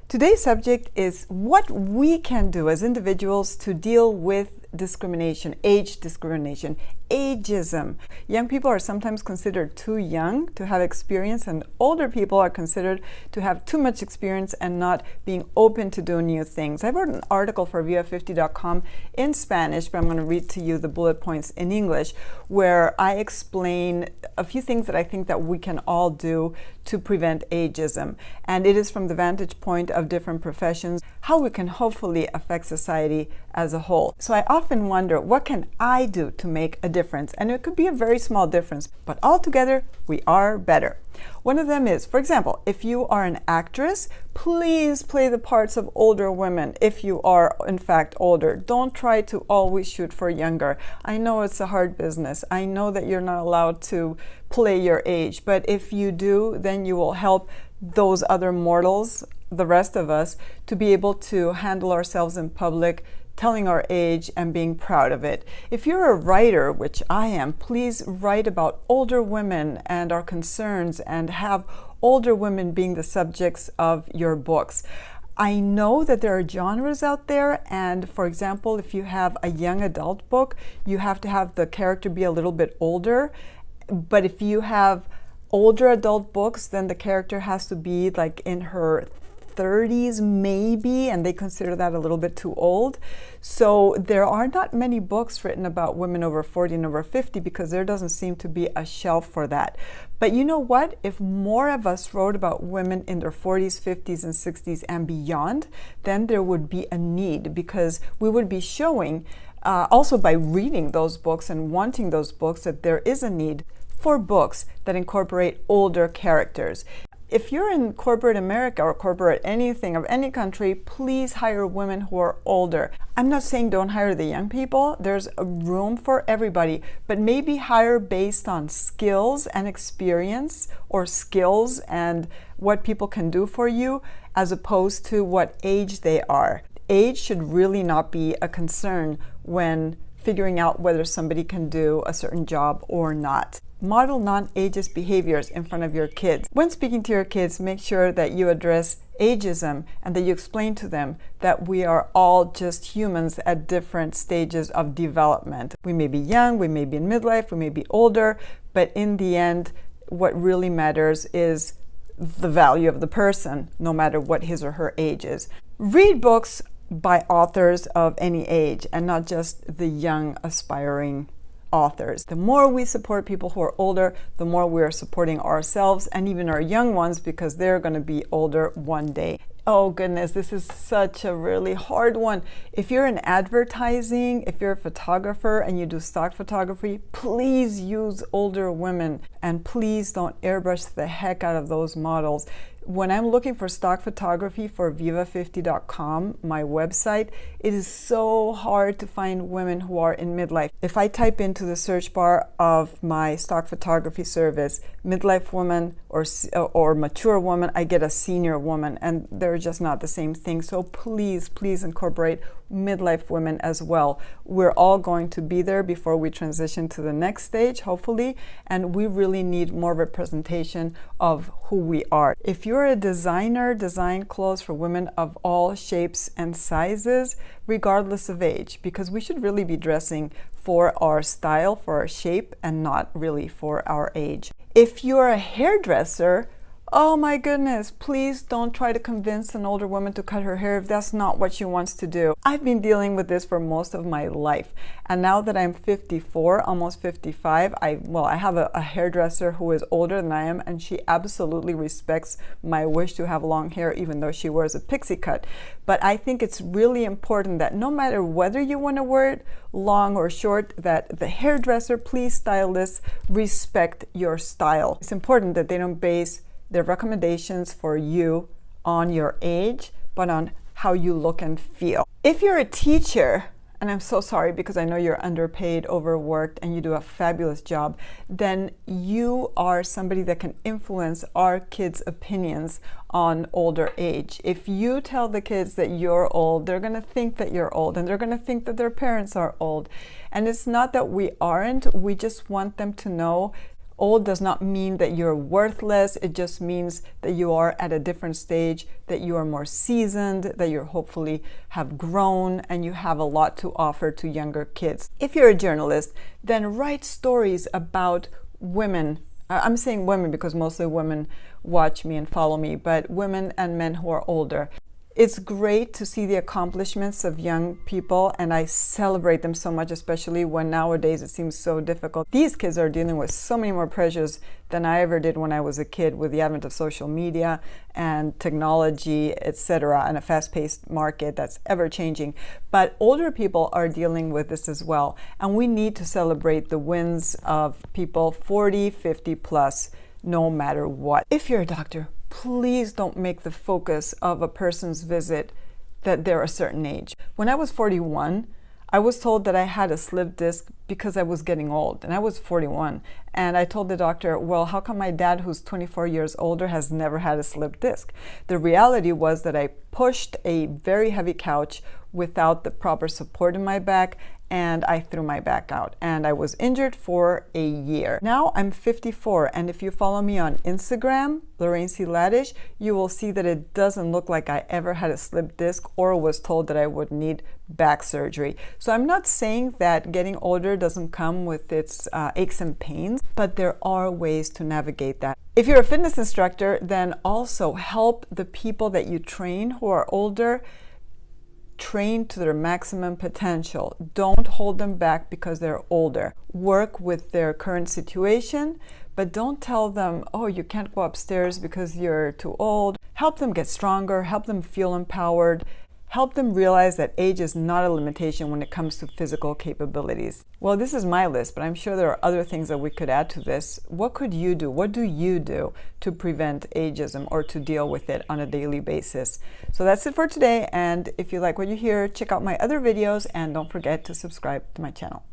Today's subject is what we can do as individuals to deal with discrimination, age discrimination, ageism. Young people are sometimes considered too young to have experience, and older people are considered to have too much experience and not being open to do new things. I wrote an article for Viva50.com in Spanish, but I'm going to read to you the bullet points in English, where I explain a few things that I think that we can all do to prevent ageism. And it is from the vantage point of different professions, how we can hopefully affect society as a whole. So I often wonder, what can I do to make a difference? And it could be a very small difference, but altogether we are better. One of them is, for example, if you are an actress, please play the parts of older women if you are in fact older. Don't try to always shoot for younger. I know it's a hard business. I know that you're not allowed to play your age, but if you do, then you will help those other mortals, the rest of us, to be able to handle ourselves in public, telling our age and being proud of it. If you're a writer, which I am, please write about older women and our concerns and have older women being the subjects of your books. I know that there are genres out there, and for example, if you have a young adult book, you have to have the character be a little bit older. But if you have older adult books, then the character has to be like in her 30s maybe, and they consider that a little bit too old. So there are not many books written about women over 40 and over 50 because there doesn't seem to be a shelf for that. But you know what? If more of us wrote about women in their 40s, 50s, and 60s and beyond, then there would be a need, because we would be showing also by reading those books and wanting those books that there is a need for books that incorporate older characters. If you're in corporate America or corporate anything of any country, please hire women who are older. I'm not saying don't hire the young people. There's a room for everybody, but maybe hire based on skills and experience, or skills and what people can do for you, as opposed to what age they are. Age should really not be a concern when figuring out whether somebody can do a certain job or not. Model non-ageist behaviors in front of your kids. When speaking to your kids, make sure that you address ageism and that you explain to them that we are all just humans at different stages of development. We may be young, we may be in midlife, we may be older, but in the end, what really matters is the value of the person, no matter what his or her age is. Read books by authors of any age and not just the young aspiring authors. The more we support people who are older, the more we are supporting ourselves and even our young ones, because they're going to be older one day. Oh goodness, this is such a really hard one. If you're in advertising, if you're a photographer and you do stock photography, please use older women, and please don't airbrush the heck out of those models. When I'm looking for stock photography for Viva50.com, my website, it is so hard to find women who are in midlife. If I type into the search bar of my stock photography service, midlife woman or mature woman, I get a senior woman, and they're just not the same thing. So please, please incorporate midlife women as well. We're all going to be there before we transition to the next stage, hopefully, and we really need more representation of who we are. If you're a designer, design clothes for women of all shapes and sizes, regardless of age, because we should really be dressing for our style, for our shape, and not really for our age. If you're a hairdresser, oh my goodness, please don't try to convince an older woman to cut her hair if that's not what she wants to do. I've been dealing with this for most of my life. And now that I'm 54, almost 55, I have a hairdresser who is older than I am, and she absolutely respects my wish to have long hair, even though she wears a pixie cut. But I think it's really important that no matter whether you want to wear it long or short, that the hairdresser, please, stylists, respect your style. It's important that they don't base their recommendations for you on your age, but on how you look and feel. If you're a teacher, and I'm so sorry because I know you're underpaid, overworked, and you do a fabulous job, then you are somebody that can influence our kids' opinions on older age. If you tell the kids that you're old, they're going to think that you're old, and they're going to think that their parents are old. And it's not that we aren't, we just want them to know Old does not mean that you're worthless. It just means that you are at a different stage, that you are more seasoned, that you hopefully have grown, and you have a lot to offer to younger kids. If you're a journalist, then write stories about women. I'm saying women because mostly women watch me and follow me, but women and men who are older. It's great to see the accomplishments of young people, and I celebrate them so much, especially when nowadays it seems so difficult. These kids are dealing with so many more pressures than I ever did when I was a kid, with the advent of social media and technology, etc., and a fast-paced market that's ever changing. But older people are dealing with this as well, and we need to celebrate the wins of people 40, 50 plus, no matter what. If you're a doctor, please don't make the focus of a person's visit that they're a certain age. When I was 41, I was told that I had a slipped disc because I was getting old, and I was 41. And I told the doctor, well, how come my dad, who's 24 years older, has never had a slipped disc? The reality was that I pushed a very heavy couch without the proper support in my back, and I threw my back out, and I was injured for a year. Now I'm 54, and if you follow me on Instagram, Lorraine C. Ladish, you will see that it doesn't look like I ever had a slipped disc or was told that I would need back surgery. So I'm not saying that getting older doesn't come with its aches and pains, but there are ways to navigate that. If you're a fitness instructor, then also help the people that you train who are older train to their maximum potential. Don't hold them back because they're older. Work with their current situation, but don't tell them, oh, you can't go upstairs because you're too old. Help them get stronger, help them feel empowered, help them realize that age is not a limitation when it comes to physical capabilities. Well, this is my list, but I'm sure there are other things that we could add to this. What could you do? What do you do to prevent ageism or to deal with it on a daily basis? So that's it for today. And if you like what you hear, check out my other videos and don't forget to subscribe to my channel.